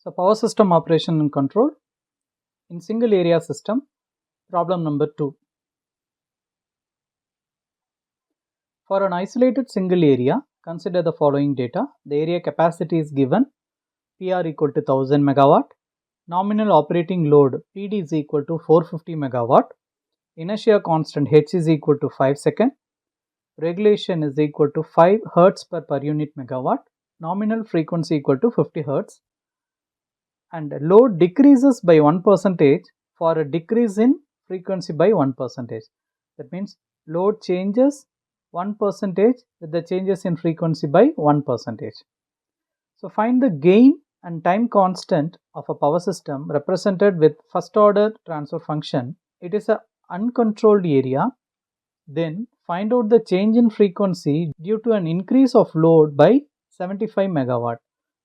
So power system operation and control in single area system, problem number 2. For an isolated single area, consider the following data. The area capacity is given, PR equal to 1000 megawatt, nominal operating load PD is equal to 450 megawatt, inertia constant H is equal to 5 seconds, regulation is equal to 5 hertz per unit megawatt, nominal frequency equal to 50 hertz, and load decreases by 1% for a decrease in frequency by 1%. That means load changes 1% with the changes in frequency by 1%. So find the gain and time constant of a power system represented with first order transfer function. It is an uncontrolled area. Then find out the change in frequency due to an increase of load by 75 megawatt.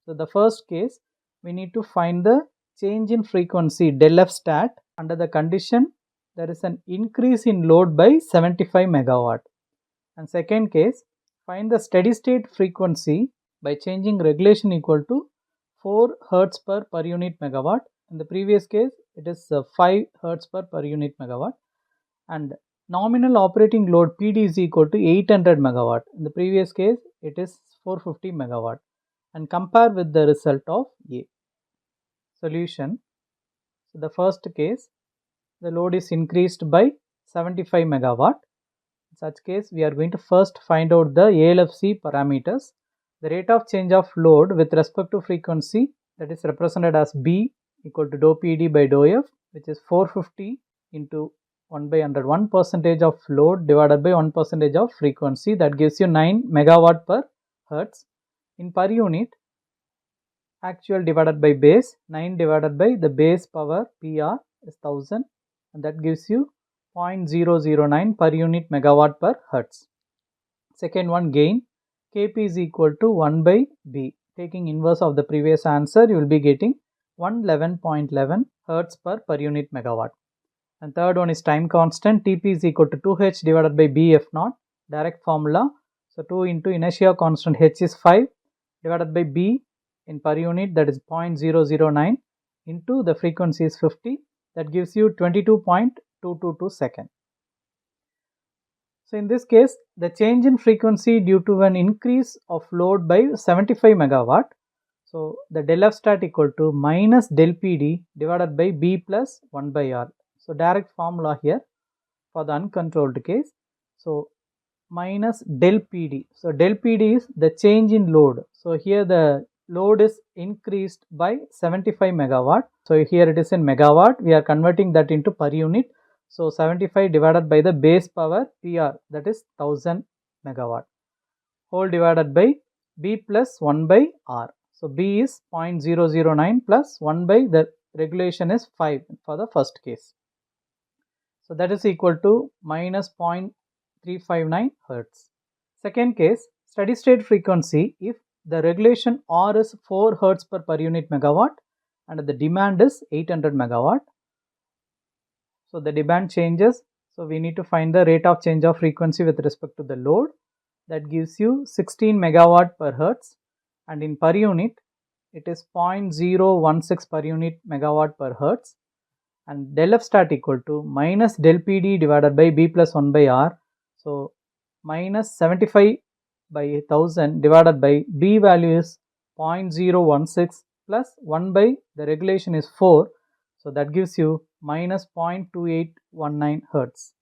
So the first case, we need to find the change in frequency del F stat under the condition there is an increase in load by 75 megawatt. And second case, find the steady state frequency by changing regulation equal to 4 hertz per unit megawatt. In the previous case, it is 5 hertz per unit megawatt. And nominal operating load PD is equal to 800 megawatt. In the previous case, it is 450 megawatt. And compare with the result of A. Solution. So the first case, the load is increased by 75 megawatt. In such case, we are going to first find out the ALFC parameters. The rate of change of load with respect to frequency, that is represented as B equal to dou PD by dou F, which is 450 into 1 by 100, 1% of load divided by 1% of frequency, that gives you 9 megawatt per hertz. In per unit, actual divided by base, 9 divided by the base power PR is 1000, and that gives you 0.009 per unit megawatt per hertz. Second one, gain, Kp is equal to 1 by B. Taking inverse of the previous answer, you will be getting 111.11 hertz per unit megawatt. And third one is time constant, Tp is equal to 2h divided by B F naught, direct formula. So 2 into inertia constant H is 5 divided by B in per unit, that is 0.009 into the frequency is 50, that gives you 22.222 seconds. So in this case, the change in frequency due to an increase of load by 75 megawatt. So the del F stat equal to minus del PD divided by B plus 1 by R. So direct formula here for the uncontrolled case. So minus del PD. So del PD is the change in load. So here the load is increased by 75 megawatt. So here it is in megawatt. We are converting that into per unit. So 75 divided by the base power PR, that is 1000 megawatt, whole divided by B plus 1 by R. So B is 0.009 plus 1 by the regulation is 5 for the first case. So that is equal to minus 0.359 hertz. Second case, steady state frequency, if the regulation R is 4 hertz per unit megawatt and the demand is 800 megawatt. So the demand changes. So we need to find the rate of change of frequency with respect to the load. That gives you 16 megawatt per hertz, and in per unit it is 0.016 per unit megawatt per hertz, and del F stat equal to minus del PD divided by B plus 1 by R. So minus 75 by 1000 divided by B value is 0.016 plus 1 by the regulation is 4. So that gives you minus 0.2819 hertz.